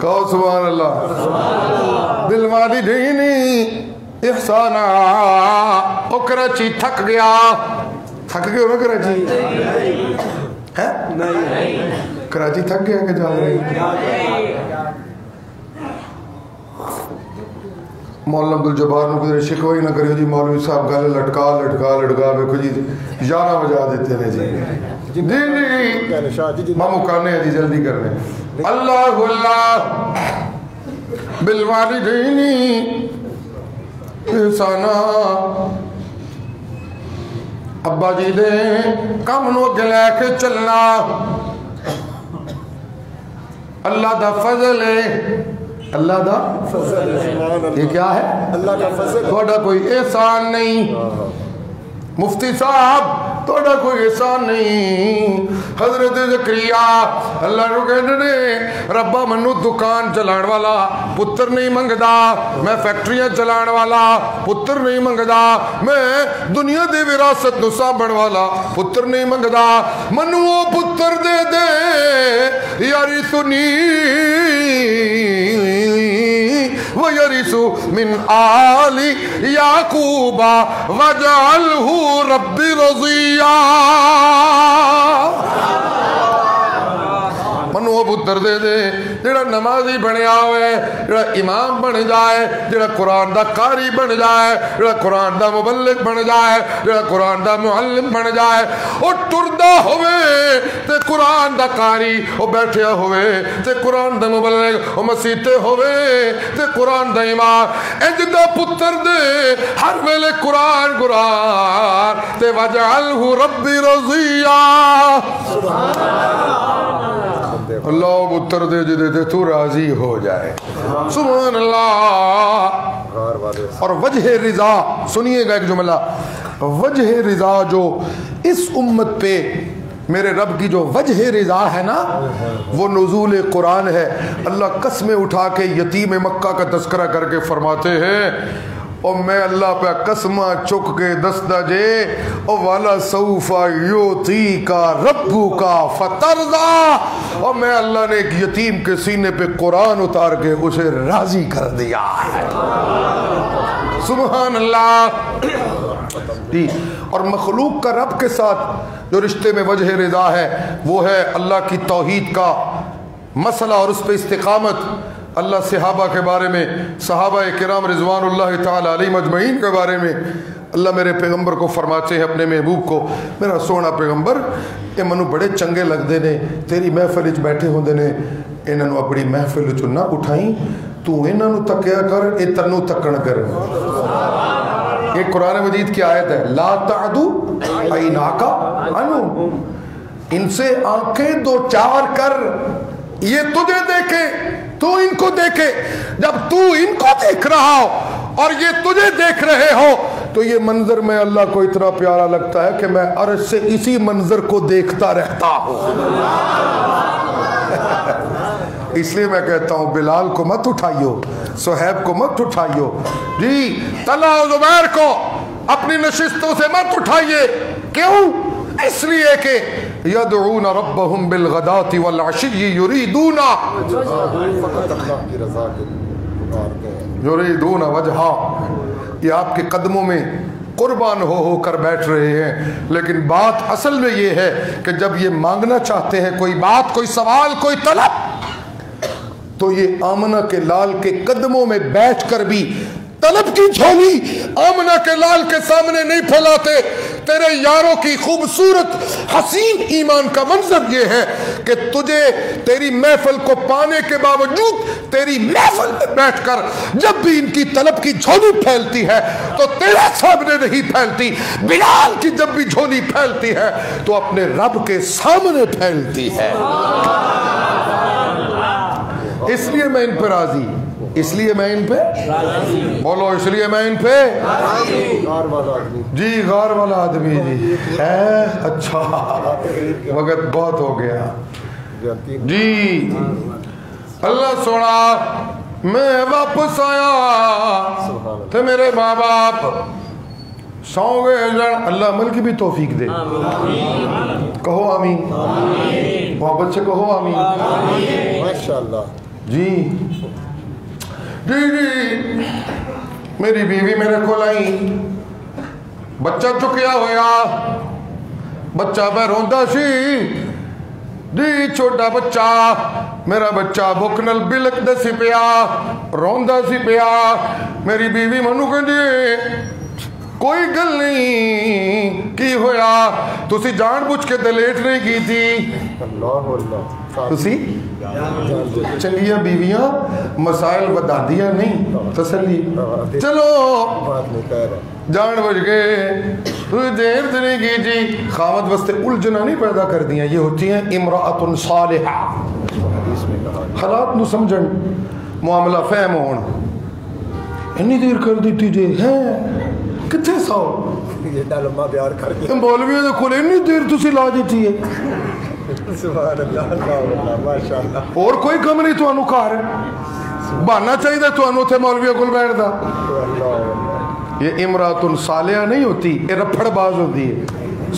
کہو سبحان اللہ. بالوالدین احسانا. او کراچی تھک گیا. تھک گئے ہو نا کراچی؟ ہے کراچی تھک گیا کہ جا رہے؟ مولانا عبدالجبار نے کدھر شکوہ ہی نہ کرے جی مولوی صاحب گالے لٹکا بیکھو جی 11 بجا دیتے ہیں جی. جی ماں مکانے ہیں جی جلدی کر رہے ہیں. اللہ اللہ بالوالدین احسانا. ابا جی دے کم نو گلے کے چلنا اللہ دا فضل ہے. اللہ دا فضل یہ کیا ہے؟ اللہ کا فضل. تھوڑا کوئی احسان نہیں مفتی صاحب, تھوڑا کوئی احسان نہیں. حضرت زکریا اللہ رو کہنے نے ربا منو دکان چلان والا پتر نہیں منگدا, میں فیکٹریاں چلان والا پتر نہیں منگدا, میں دنیا دے وراثت نو سانبھن والا پتر نہیں منگدا, منو وہ پتر دے دے یاری سنی وَيَرِثُ مِنْ آلِ یعقوب وَجَعَلْهُ رَبِّ رَضِيًّا. منو وہ پتر دے دے جڑا نمازی بنیا ہوئے, جڑا امام بن جائے, جڑا قرآن دا قاری بن جائے, جڑا قرآن دا مبلغ بن جائے, جڑا قرآن دا معلم بن جائے. او ٹردہ ہوئے تے قرآن دا قاری, او بیٹھیا ہوئے تے قرآن دا مبلغ, او مسیتے ہوئے تے قرآن دا امام. انج دا پتر دے ہر ویلے قرآن تے وَجَعَلْهُ رَبِّ رَضِيًّا. اللہ پتر دے جدے دے تو راضی ہو جائے. سبحان اللہ. اور وجہ رضا سنیے گا ایک جملہ, وجہ رضا جو اس امت پہ میرے رب کی جو وجہ رضا ہے نا وہ نزول قرآن ہے. اللہ قسمیں اٹھا کے یتیم مکہ کا تذکرہ کر کے فرماتے ہیں اور میں اللہ پہ قسمہ چک کے دستہ جے او والا سوفا یوتی کا ربو کا فترضا. اور میں اللہ نے ایک یتیم کے سینے پہ قرآن اتار کے اسے راضی کر دیا ہے. سبحان اللہ. اور مخلوق کا رب کے ساتھ جو رشتے میں وجہ رضا ہے وہ ہے اللہ کی توحید کا مسئلہ اور اس پہ استقامت. اللہ صحابہ کے بارے میں, صحابہ کرام رضوان اللہ تعالی علیہ مجمعین کے بارے میں اللہ میرے پیغمبر کو فرماتے ہیں, اپنے محبوب کو, میرا سونا پیغمبر یہ منو بڑے چنگے لگتے نے, تیری محفل وچ بیٹھے ہوندے نے, انہاں نو اپنی محفل وچ نہ اٹھائیں, تو انہاں نو تکیا کر, اے تنو تکن کر. یہ قرآن مجید کی آیت ہے, لا تعدو عیناک عنہم, ان سے آنکھیں دو چار کر, یہ تجھے دیکھے تو ان کو دیکھے. جب تو ان کو دیکھ رہا ہو اور یہ تجھے دیکھ رہے ہو تو یہ منظر میں اللہ کو اتنا پیارا لگتا ہے کہ میں عرش سے اسی منظر کو دیکھتا رہتا ہوں. اس لیے میں کہتا ہوں بلال کو مت اٹھائیو, صہیب کو مت اٹھائیو, جی طلحہ و زبیر کو اپنی نشستوں سے مت اٹھائیے. کیوں؟ اس لیے کہ یدعون ربهم بالغداة والعشی یریدون وجہا. یہ آپ کے قدموں میں قربان ہو کر بیٹھ رہے ہیں, لیکن بات اصل میں یہ ہے کہ جب یہ مانگنا چاہتے ہیں کوئی بات, کوئی سوال, کوئی طلب, تو یہ آمنہ کے لال کے قدموں میں بیٹھ کر بھی طلب کی جھولی آمنہ کے لال کے سامنے نہیں پھیلاتے. تیرے یاروں کی خوبصورت حسین ایمان کا منظر یہ ہے کہ تجھے تیری محفل کو پانے کے باوجود تیری محفل میں بیٹھ کر جب بھی ان کی طلب کی جھولی پھیلتی ہے تو تیرے سامنے نہیں پھیلتی. بلال کی جب بھی جھولی پھیلتی ہے تو اپنے رب کے سامنے پھیلتی ہے. اس لیے میں ان پر راضی, اس لیے میں ان پہ بولو, اس لیے میں ان پہ جی غار والا آدمی جی ہے. اچھا وقت بہت ہو گیا جی. اللہ سونا میں واپس آیا تھے میرے ماں باپ سو گئے. اللہ عمل کی بھی توفیق دے, کہو آمین. محبت سے کہو آمین. ماشاءاللہ. جی جی جی میری بیوی میرے کو لائی, بچہ چکیا ہویا, بچہ پہ روندا سی جی, چھوٹا بچہ, میرا بچہ بھوک نال بلک دے سی پیا, روندا سی پیا. میری بیوی منو کہندی کوئی گل نہیں, کی ہویا, تسی جان بوجھ کے ڈیلیٹ نہیں کی تھی. اللہ اللہ. تسی چنگیاں بیویاں مسائل ودادیاں نہیں, تسلی. چلو بات نہیں کہہ رہا. جان بوجھ کے تسی دیر نہیں کی جی, خاوند واسطے الجھنا نہیں پیدا کر دیا. یہ ہوتی ہیں امرأۃ صالحہ, حدیث میں کہا. حالات نو سمجھن, معاملہ فہم ہون. اتنی دیر کر دیتی جی ہے کتنے سو یہ ڈالما بیار کر کے مولویوں دے کول اتنی دیر تسی لا دیتی ہے. سبحان اللہ. اللہ اللہ. ماشاءاللہ. اور کوئی کم نہیں تانوں گھر, بہانا چاہیے تانوں تے مولویوں کول بیٹھ دا. اللہ اللہ. یہ امرأۃ صالحہ نہیں ہوتی, یہ رپھڑ باز ہوتی ہے.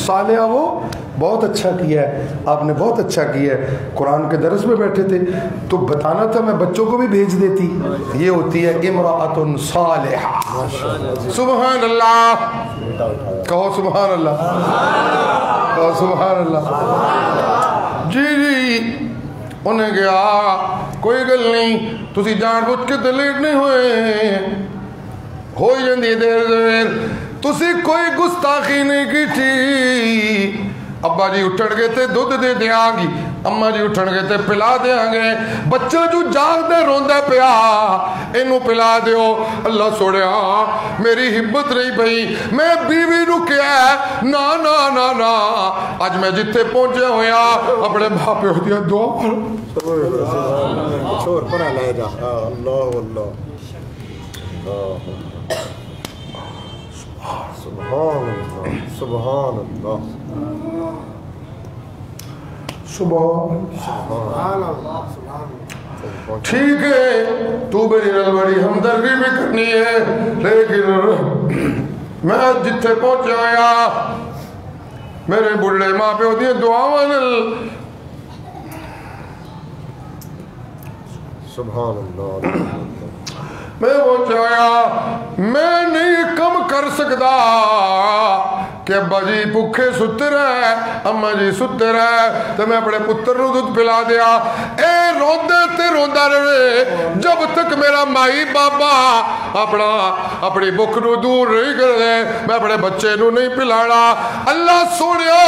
صالحہ وہ بہت اچھا کیا ہے, آپ نے بہت اچھا کیا ہے. قرآن کے درس میں بیٹھے تھے تو بتانا تھا, میں بچوں کو بھی بھیج دیتی. یہ ہوتی ہے امرأۃ صالحہ. سبحان اللہ. کہو سبحان اللہ, کہو سبحان اللہ. جی جی انہیں گیا کوئی گل نہیں, تسی جان بوجھ کے ڈیلیٹ نہیں ہوئے, ہو ہی جاندی دیر دیر. تسی کوئی گستاخی نہیں کی تھی. ابا جی اٹھن گے تے دودھ دے دیاں گی, اما جی اٹھن گے تے پلا دیاں گے. بچہ جو جاگ دے روندہ پیا, اینو پلا دیو. اللہ سوڑیا میری ہمت نہیں بھئی, میں بیوی نو کیا ہے نا نا نا نا, آج میں جتے پہنچے ہویا اپنے ماں پہ ہو دیا دعا چھوڑ پڑا لے جا. اللہ اللہ. سبحان اللہ. سبحان اللہ. سبحان اللہ. ٹھیک ہے تو میری نال بڑی ہمدردی بھی کرنی ہے, لیکن میں جتھے پہنچا ہویا میرے بڑھے ماں پہ ہوتی ہیں دعاواں نال. سبحان اللہ. میں پہنچا ہویا, میں نہیں کم کر سکتا کہ ابا جی بھوکے ستے رہے, اما جی ستے رہے, تو میں اپنے پتر نو دودھ پلا دیا. اے روندے تے روندا رہے جب تک میرا مائی بابا اپنی بھوک نو دور نہیں کر دے, میں اپنے بچے نو نہیں پلانا. اللہ سونیا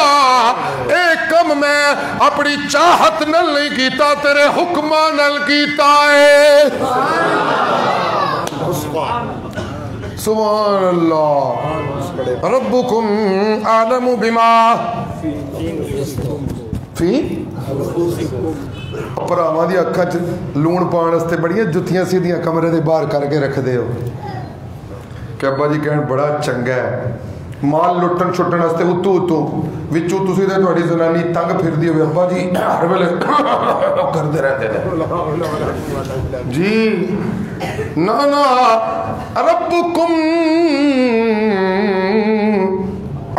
اے کم میں اپنی چاہت نل نہیں کیتا, تیرے حکماں نل کیتا ہے. سبحان اللہ. ربکم اعلم بما فی پراواں دی اکھاں چ لون پاؤن واسطے بڑیاں جتیاں سیدھیاں کمرے دے باہر کر کے رکھ دے ہو کہ ابا جی کہن بڑا چنگا ہے, مال لٹن چھٹن واسطے اتو اتو وچوں تسی تے تہاڈی زنانی تنگ پھردی ہوے, ابا جی ہر ویلے کردے رہندے نے جی. نا نا, ربکم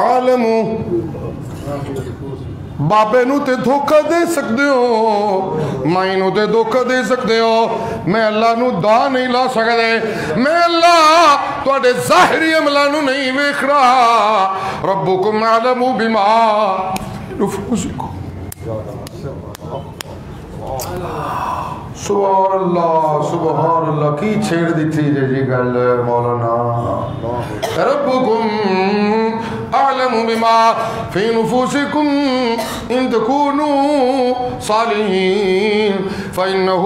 عالم. بابے نو تے دھوکہ دے سکتے ہو, مائی نو تے دھوکہ دے سکتے ہو, میں اللہ نو دا نہیں لا سکتے. میں اللہ تواڈے ظاہری عملاں نو نہیں ویکھ رہا. ربکم عالم بما نفوسکم. سبحان اللہ. سبحان اللہ. کی چھیڑ دی تھی جی گل مولانا. ربکم اعلم بما فی نفوسکم ان تکونوا صالحین فإنہ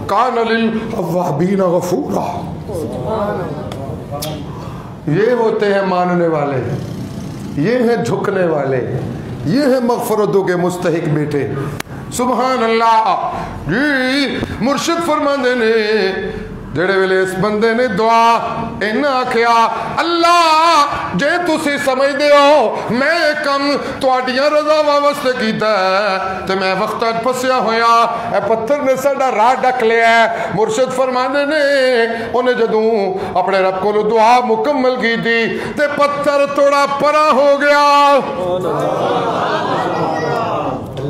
کان للأوابین غفورا. یہ ہوتے ہیں ماننے والے, یہ ہیں جھکنے والے, یہ ہیں مغفرتوں کے مستحق بیٹے. سبحان اللہ. جی مرشد فرماندے نے جڑے ویلے اس بندے نے دعا اینا آکھیا, اللہ جے تسی سمجھ دے ہو میں کم تواڈیاں رضاواں واسطے کیتا ہے تے میں وقتاں پھسیا ہویا, اے پتھر نے ساڈا راہ ڈک لیا ہے. مرشد فرماندے نے انہیں جدوں اپنے رب کو دعا مکمل کی تھی تے پتھر تھوڑا پرا ہو گیا.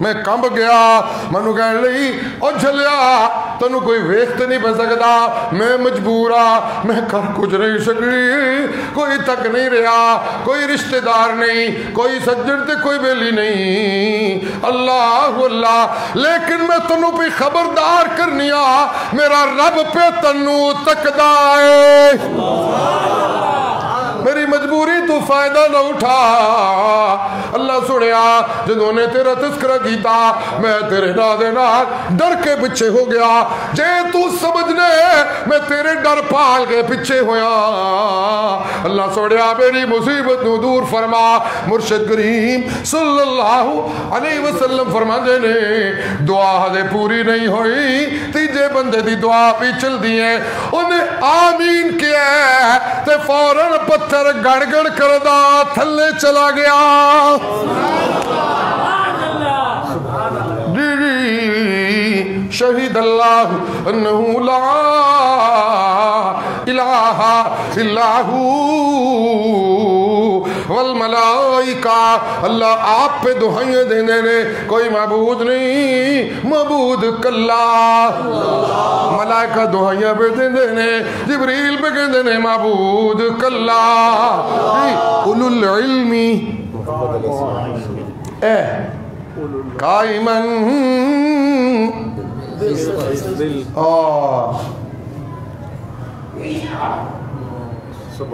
میں کمب گیا مینوں کہن لئی او جھلیا تینوں کوئی ویکھ تے نہیں پہ سکدا میں مجبور ہاں میں کر کچھ نہیں سکتی کوئی تک نہیں رہا کوئی رشتہ دار نہیں کوئی سجن تے کوئی بیلی نہیں اللہ اللہ لیکن میں تینوں پہ خبردار کرنی آ میرا رب پہ تینوں تکدا ہے میری مجبوری تو فائدہ نہ اٹھا اللہ سنیا جنہوں نے تیرا تذکرہ کیتا میں تیرے نادے نال ڈر کے پچھے ہو گیا جے تو سمجھنے میں تیرے ڈر پال کے پچھے ہویا اللہ سنیا میری مصیبت نو دور فرما مرشد کریم صلی اللہ علیہ وسلم فرما دینے دعا ہدے پوری نہیں ہوئی تیجے بندے دی دعا بھی چل دی ہے انہیں آمین کیا ہے تے فوراً پتھر گڑ گڑ کردہ تھلے چلا گیا شہید اللہ انہو لا الہ الا ہو والملائکہ اللہ آپ پہ دعائیں دینے نے کوئی معبود نہیں معبود کلا ملائکہ دعائیں پہ دینے جبریل پہ دینے معبود کلا اولو العلمی قائماً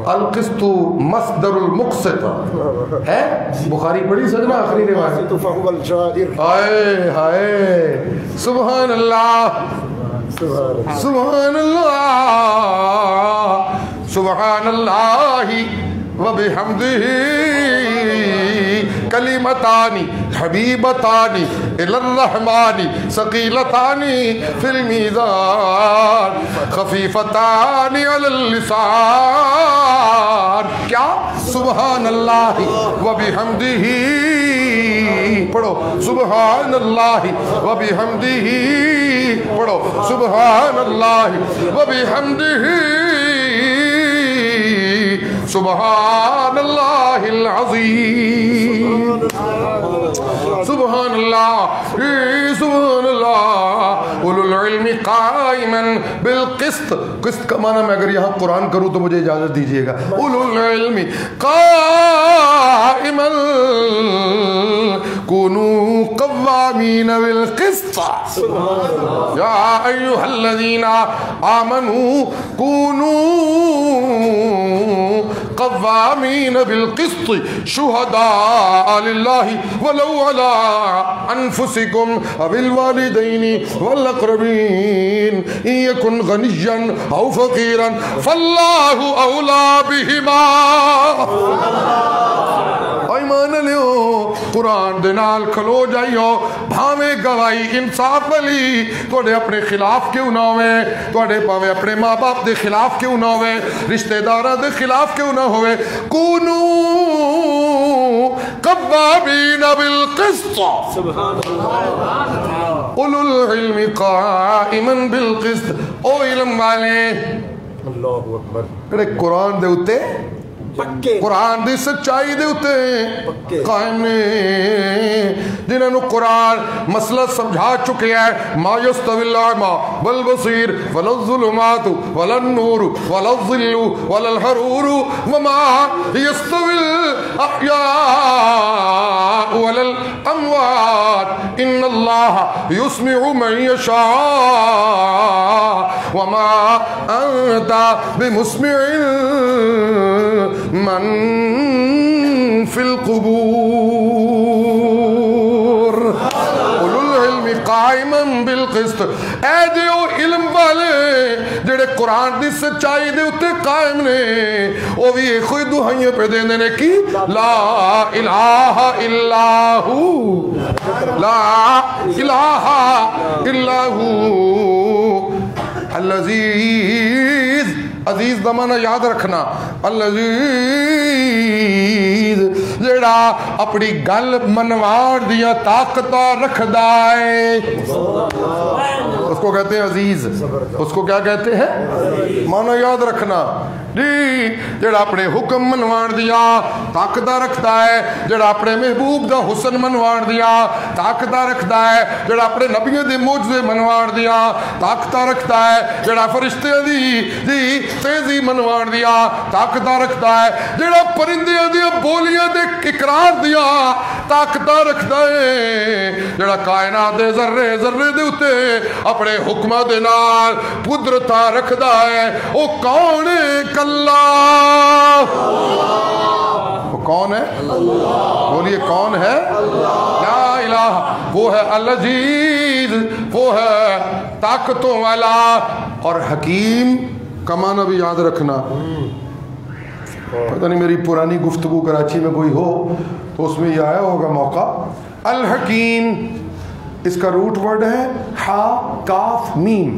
القسط مصدر المقسط ہے بخاری پڑھی سجنا آخری روایت ہائے ہائے سبحان اللہ سبحان اللہ سبحان اللہ وبحمدہ کلمتانی حبیبتانی الرحمانی ثقیلتانی فی المیزان خفیفتانی علی اللسان کیا سبحان اللہ وبحمدہ پڑھو سبحان اللہ وبحمدہ پڑھو سبحان اللہ وبحمدہ سبحان اللہ العظیم سبحان اللہ سبحان اللہ اولو العلم قائما بالقسط قسط کا معنی میں اگر یہاں قرآن کروں تو مجھے اجازت دیجئے گا اولو العلم قائما كونوا قوامين بالقسط يا أيها الذين آمنوا كونوا قوامين بالقسط شهداء لله ولو على أنفسكم وبالوالدين والأقربين إن يكن غنيا أو فقيرا فالله أولى بهما ایمان لیو قرآن دنال کھلو جائیو بھاوے گوائی انصاف والی توڑے اپنے خلاف کیوں نہ ہوئے توڑے پاوے اپنے ماں باپ دے خلاف کیوں نہ ہوئے رشتہ دارہ دے خلاف کیوں نہ ہوئے کونو قوامین بالقسط اولو العلم قائما بالقسط او علم والے اللہ اکبر قرآن دے ہوتے قرآن دی سچائی دے ہوتے قائم نے جنہوں نے قرآن مسئلہ سمجھا چکے ہیں ما یستوی الاعمی والبصیر ولا الظلمات ولا النور ولا الظل ولا الحرور وما یستوی الاحیاء ولا الاموات ان اللہ یسمع من یشاء وما انت بمسمع من فی القبور اولو العلم قائما بالقسط اے دیو علم والے جڑے قرآن دی سچائی دے اتے قائم نے وہ بھی کوئی دعائیں پہ دینے نے کی لا الہ الا ہو لا الہ الا ہو العزیز عزیز دمانہ یاد رکھنا العزیز جڑا اپنی گل منوار دیا طاقتہ رکھ دائے اس کو کہتے ہیں عزیز اس کو کیا کہتے ہیں معنی یاد رکھنا جی جڑا اپنے حکم منوان دیا طاقت رکھتا ہے، جڑا اپنے محبوب دا حسن منوان دیا طاقت رکھتا ہے، جڑا اپنے نبیوں دے معجزے منوان دیا طاقت رکھتا ہے، جڑا فرشتے دی تیزی منوان دیا طاقت رکھتا ہے، جڑا پرندیاں دی بولیاں دے اقرار دیا طاقت رکھتا ہے، جڑا کائنات دے ذرے ذرے دے اتے اپنے حکمہ دے نال قدرتا رکھدا ہے، او کون ہے؟ کلا وہ کون ہے؟ بولیے کون ہے؟ لا الہ، وہ ہے العزیز، وہ ہے طاقتوں والا اور حکیم کا معنی بھی یاد رکھنا۔ پتہ نہیں میری پرانی گفتگو کراچی میں کوئی ہو تو اس میں یہ آیا ہوگا موقع۔ الحکیم اس کا روٹ ورڈ ہے ہا کاف میم،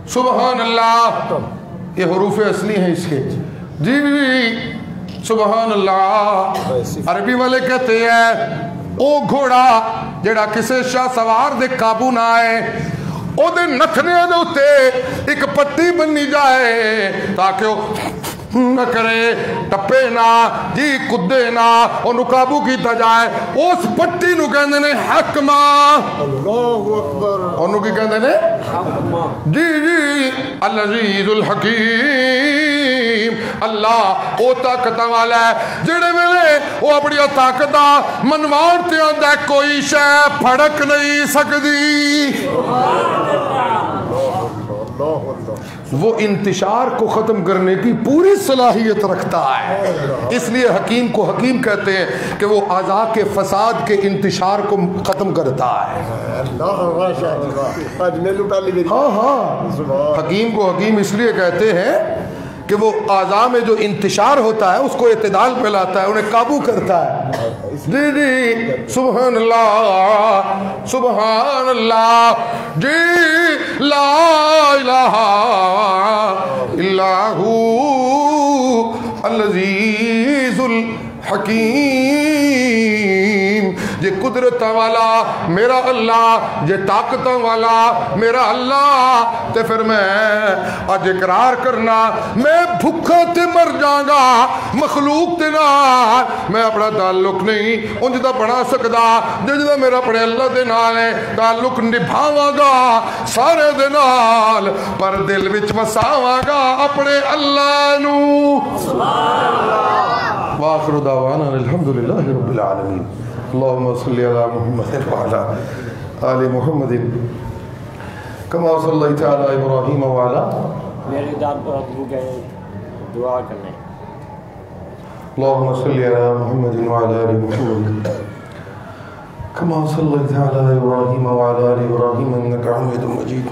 سبحان اللہ، یہ حروف اصلی ہیں اس کے۔ جی سبحان اللہ، عربی والے کہتے ہیں او گھوڑا جڑا کسے شاہ سوار دے قابو نہ آئے، او دے نتھنے دے اتے ایک پٹی بنی جائے تاکہ وہ نہ کرے، ٹپے نہ، جی کدے نہ، انہوں قابو کیتا جائے، اس پٹی نو کہندے نے حکمہ۔ اللہ اکبر، انہوں کی کہندے نے جی العزیز الحکیم، اللہ او طاقت والا ہے جڑے ویلے وہ اپنی طاقت منوان تے آندا ہے کوئی شے پھڑک نہیں سکدی، وہ انتشار کو ختم کرنے کی پوری صلاحیت رکھتا ہے۔ اس لیے حکیم کو حکیم کہتے ہیں کہ وہ اعضاء کے فساد کے انتشار کو ختم کرتا ہے۔ ہاں حکیم کو حکیم اس لیے کہتے ہیں کہ وہ اعضاء میں جو انتشار ہوتا ہے اس کو اعتدال پہ لاتا ہے، انہیں قابو کرتا ہے۔ جی سبحان اللہ، سبحان اللہ، جی لا الہ الا ہو العزیز الحکیم، یہ قدرت والا میرا اللہ، یہ طاقت والا میرا اللہ۔ تے پھر میں اج اقرار کرنا میں بھکھا تے مر جاؤں گا، مخلوق تے نال میں اپنا تعلق نہیں انج دا بنا سکدا جنج دا میرا اپنے اللہ دے نال ہے، تعلق نبھاواں گا سارے دے نال پر دل وچ وساواں گا اپنے اللہ نو۔ وآخر دعوانا الحمدللہ رب العالمین۔ اللہم صلی علی محمد وعلا آل محمد کما صلیت علی ابراہیم وعلا، میری دعا کرنے، اللہم صلی علی محمد وعلا آل محمد کما صلیت علی ابراہیم وعلا آل ابراہیم انکا حمید مجید،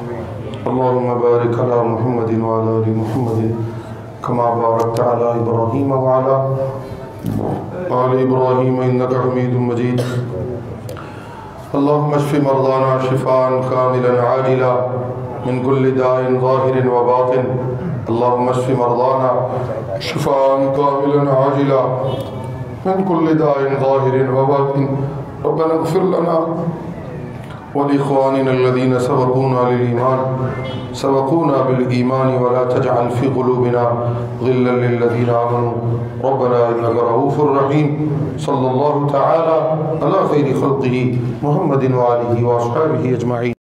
اللہم بارک علی محمد وعلا آل محمد کما بارکت علی ابراہیم وعلا آل ابراہیم انکا حمید مجید، اللہم اشف مرضانا شفاء کاملا عاجلا من كل داء ظاہر و باطن، اللہم اشف مرضانا شفاء کاملا عاجلا من كل داء ظاہر و باطن، ربنا اغفر لنا ولإخواننا الذين سبقونا بالإيمان ولا تجعل في قلوبنا غلا للذين آمنوا ربنا إنك رؤوف رحيم، صلى الله تعالى على خير خلقه محمد وآله وأصحابه أجمعين۔